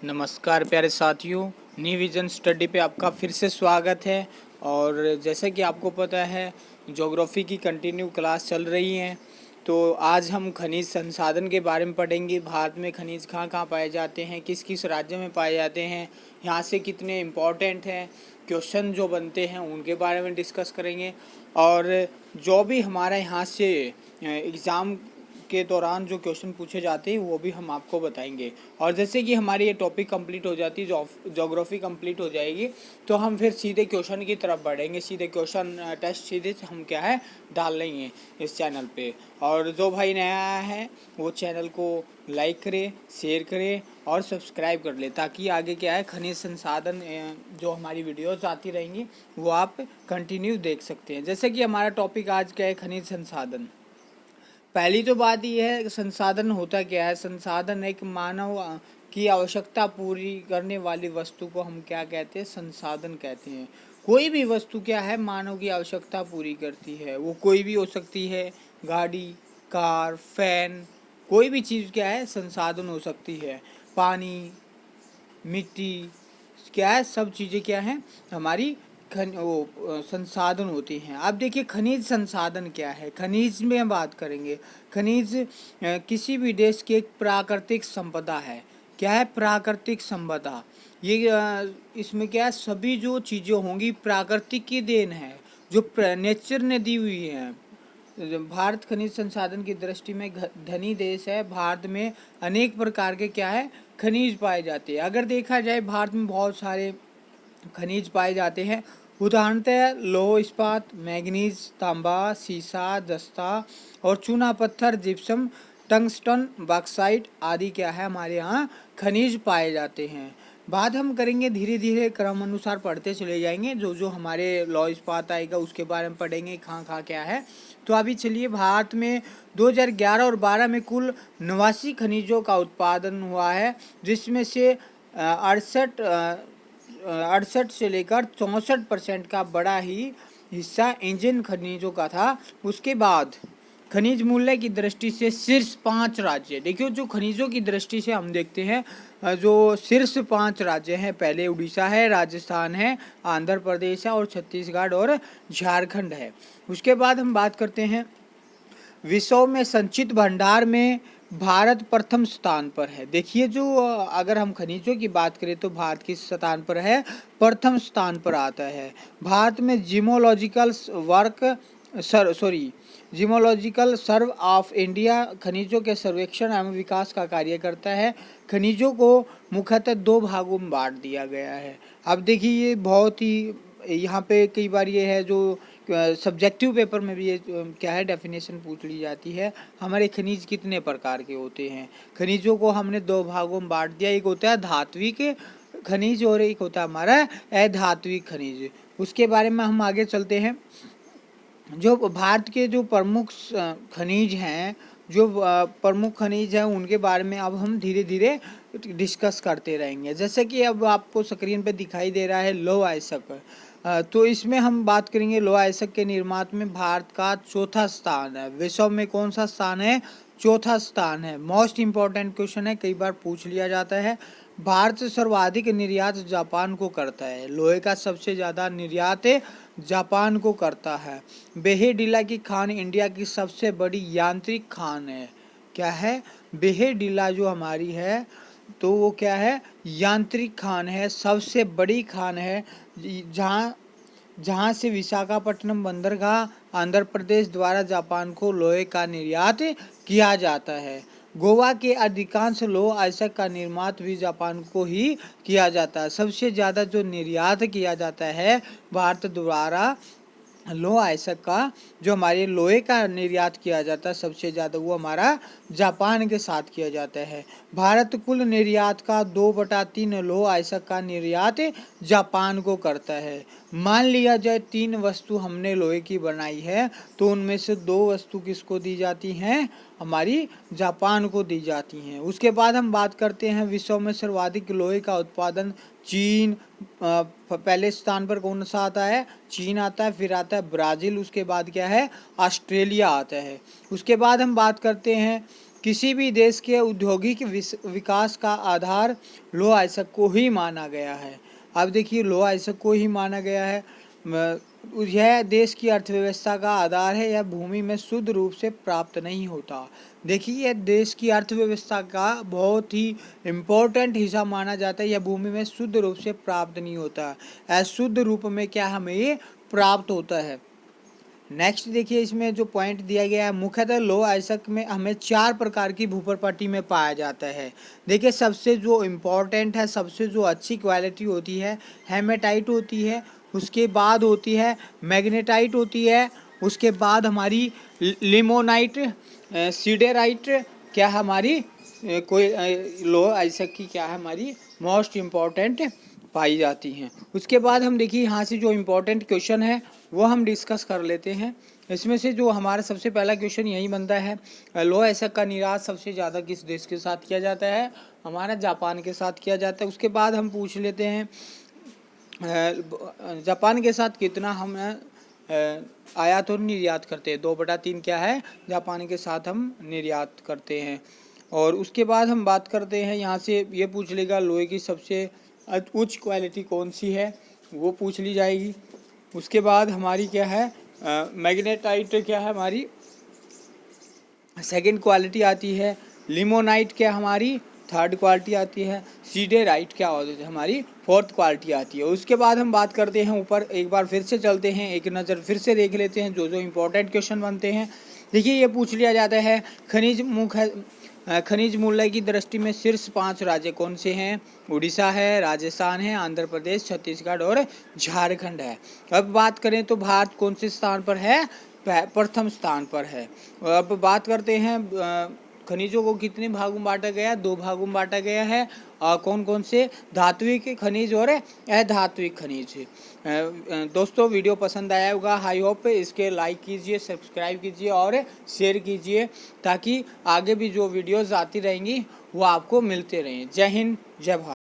नमस्कार प्यारे साथियों, न्यू विजन स्टडी पे आपका फिर से स्वागत है। और जैसे कि आपको पता है, ज्योग्राफी की कंटिन्यू क्लास चल रही है। तो आज हम खनिज संसाधन के बारे में पढ़ेंगे। भारत में खनिज कहाँ कहाँ पाए जाते हैं, किस किस राज्य में पाए जाते हैं, यहाँ से कितने इम्पोर्टेंट हैं, क्वेश्चन जो बनते हैं उनके बारे में डिस्कस करेंगे। और जो भी हमारा यहाँ से एग्ज़ाम के दौरान जो क्वेश्चन पूछे जाते हैं वो भी हम आपको बताएंगे। और जैसे कि हमारी ये टॉपिक कंप्लीट हो जाती है, ज्योग्राफी कंप्लीट हो जाएगी, तो हम फिर सीधे क्वेश्चन की तरफ बढ़ेंगे। सीधे क्वेश्चन टेस्ट सीधे हम क्या है डाल लेंगे इस चैनल पे। और जो भाई नया आया है वो चैनल को लाइक करे, शेयर करे और सब्सक्राइब कर ले, ताकि आगे क्या है खनिज संसाधन जो हमारी वीडियोज आती रहेंगी वो आप कंटिन्यू देख सकते हैं। जैसे कि हमारा टॉपिक आज क्या है, खनिज संसाधन। पहली तो बात यह है संसाधन होता क्या है। संसाधन एक मानव की आवश्यकता पूरी करने वाली वस्तु को हम क्या कहते हैं, संसाधन कहते हैं। कोई भी वस्तु क्या है मानव की आवश्यकता पूरी करती है, वो कोई भी हो सकती है, गाड़ी, कार, फैन, कोई भी चीज़ क्या है संसाधन हो सकती है। पानी, मिट्टी, क्या है सब चीज़ें क्या हैं हमारी संसाधन होती हैं। अब देखिए खनिज संसाधन क्या है। खनिज में हम बात करेंगे। खनिज किसी भी देश की एक प्राकृतिक संपदा है। क्या है प्राकृतिक संपदा। ये इसमें क्या है सभी जो चीज़ें होंगी प्राकृतिक की देन है, जो नेचर ने दी हुई है। भारत खनिज संसाधन की दृष्टि में धनी देश है। भारत में अनेक प्रकार के क्या है खनिज पाए जाते हैं। अगर देखा जाए भारत में बहुत सारे खनिज पाए जाते हैं। उदाहरणतः लौह इस्पात, मैग्नीज, तांबा, सीसा, जस्ता और चूना पत्थर, जिप्सम, टंगस्टन, बॉक्साइट आदि क्या है हमारे यहाँ खनिज पाए जाते हैं। बात हम करेंगे धीरे धीरे क्रम अनुसार पढ़ते चले जाएंगे। जो जो हमारे लौह इस्पात आएगा उसके बारे में पढ़ेंगे कहाँ कहाँ क्या है। तो अभी चलिए, भारत में 2011 और 12 में कुल 89 खनिजों का उत्पादन हुआ है, जिसमें से 68 से लेकर 64% का बड़ा ही हिस्सा इंजन खनिजों का था। उसके बाद खनिज मूल्य की दृष्टि से शीर्ष 5 राज्य, देखियो जो खनिजों की दृष्टि से हम देखते हैं, जो शीर्ष 5 राज्य हैं, पहले उड़ीसा है, राजस्थान है, आंध्र प्रदेश है और छत्तीसगढ़ और झारखंड है। उसके बाद हम बात करते हैं विश्व में संचित भंडार में भारत प्रथम स्थान पर है। देखिए जो अगर हम खनिजों की बात करें तो भारत किस स्थान पर है, प्रथम स्थान पर आता है। भारत में जियोलॉजिकल सर्व ऑफ इंडिया खनिजों के सर्वेक्षण एवं विकास का कार्य करता है। खनिजों को मुख्यतः 2 भागों में बांट दिया गया है। अब देखिए ये बहुत ही यहाँ पे कई बार ये है जो सब्जेक्टिव पेपर में भी ये क्या है डेफिनेशन पूछ ली जाती है, हमारे खनिज कितने प्रकार के होते हैं। खनिजों को हमने 2 भागों में बांट दिया, एक होता है धात्विक खनिज और एक होता है हमारा अधात्विक खनिज। उसके बारे में हम आगे चलते हैं। जो भारत के जो प्रमुख खनिज हैं, जो प्रमुख खनिज हैं उनके बारे में अब हम धीरे धीरे डिस्कस करते रहेंगे। जैसे कि अब आपको स्क्रीन पे दिखाई दे रहा है लौह अयस्क। तो इसमें हम बात करेंगे लौह अयस्क के निर्माण में भारत का चौथा स्थान है। विश्व में कौन सा स्थान है, चौथा स्थान है। मोस्ट इम्पॉर्टेंट क्वेश्चन है, कई बार पूछ लिया जाता है। भारत से सर्वाधिक निर्यात जापान को करता है। लोहे का सबसे ज़्यादा निर्यात जापान को करता है। बेहेडीला की खान इंडिया की सबसे बड़ी यांत्रिक खान है। क्या है बेहेडीला जो हमारी है, तो वो क्या है यांत्रिक खान है, सबसे बड़ी खान है, जहाँ से विशाखापट्टनम बंदरगाह आंध्र प्रदेश द्वारा जापान को लोहे का निर्यात किया जाता है। गोवा के अधिकांश लौह अयस्क का निर्माण भी जापान को ही किया जाता है। सबसे ज़्यादा जो निर्यात किया जाता है भारत द्वारा लौह अयस्क का, जो हमारे लोहे का निर्यात किया जाता है सबसे ज़्यादा, वो हमारा जापान के साथ किया जाता है। भारत कुल निर्यात का 2/3 लौह अयस्क का निर्यात जापान को करता है। मान लिया जाए 3 वस्तु हमने लोहे की बनाई है, तो उनमें से 2 वस्तु किसको दी जाती हैं, हमारी जापान को दी जाती हैं। उसके बाद हम बात करते हैं विश्व में सर्वाधिक लोहे का उत्पादन चीन, पहले स्थान पर कौन सा आता है, चीन आता है, फिर आता है ब्राज़ील, उसके बाद क्या है ऑस्ट्रेलिया आता है। उसके बाद हम बात करते हैं किसी भी देश के औद्योगिक विकास का आधार लौह अयस्क को ही माना गया है। अब देखिए लौह अयस्क को ही माना गया है। यह देश की अर्थव्यवस्था का आधार है। यह भूमि में शुद्ध रूप से प्राप्त नहीं होता। देखिए यह देश की अर्थव्यवस्था का बहुत ही इम्पोर्टेंट हिस्सा माना जाता है। यह भूमि में शुद्ध रूप से प्राप्त नहीं होता, अशुद्ध रूप में क्या हमें ये प्राप्त होता है। नेक्स्ट देखिए इसमें जो पॉइंट दिया गया है, मुख्यतः लौह अयस्क में हमें 4 प्रकार की भूप्रपाटी में पाया जाता है। देखिए सबसे जो इम्पोर्टेंट है, सबसे जो अच्छी क्वालिटी होती है, हेमेटाइट होती है, उसके बाद होती है मैग्नेटाइट होती है, उसके बाद हमारी लिमोनाइट, सीडेराइट क्या हमारी कोई लौह अयस्क की क्या है हमारी मोस्ट इम्पॉर्टेंट पाई जाती हैं। उसके बाद हम देखिए यहाँ से जो इम्पोर्टेंट क्वेश्चन है वो हम डिस्कस कर लेते हैं। इसमें से जो हमारा सबसे पहला क्वेश्चन यही बनता है, लौह अयस्क का निर्यात सबसे ज़्यादा किस देश के साथ किया जाता है? हमारा जापान के साथ किया जाता है। उसके बाद हम पूछ लेते हैं जापान के साथ कितना हम आयात और निर्यात करते हैं? 2/3 क्या है जापान के साथ हम निर्यात करते हैं। और उसके बाद हम बात करते हैं, यहाँ से ये पूछ लेगा लोहे की सबसे उच्च क्वालिटी कौन सी है, वो पूछ ली जाएगी। उसके बाद हमारी क्या है मैग्नेटाइट क्या है हमारी सेकंड क्वालिटी आती है, लिमोनाइट क्या हमारी थर्ड क्वालिटी आती है, सीडेराइट क्या होती है हमारी फोर्थ क्वालिटी आती है। उसके बाद हम बात करते हैं ऊपर, एक बार फिर से चलते हैं, एक नज़र फिर से देख लेते हैं जो जो इम्पोर्टेंट क्वेश्चन बनते हैं। देखिए ये पूछ लिया जाता है खनिज मूल्य की दृष्टि में शीर्ष 5 राज्य कौन से हैं? उड़ीसा है, राजस्थान है, आंध्र प्रदेश, छत्तीसगढ़ और झारखंड है। अब बात करें तो भारत कौन से स्थान पर है? प्रथम स्थान पर है। अब बात करते हैं खनिजों को कितने भागों में बांटा गया? 2 भागों में बांटा गया है। कौन कौन से? धात्विक खनिज और अधात्विक खनिज। दोस्तों वीडियो पसंद आया होगा, आई होप इसके लाइक कीजिए, सब्सक्राइब कीजिए और शेयर कीजिए ताकि आगे भी जो वीडियोस आती रहेंगी वो आपको मिलते रहें। जय हिंद, जय भारत।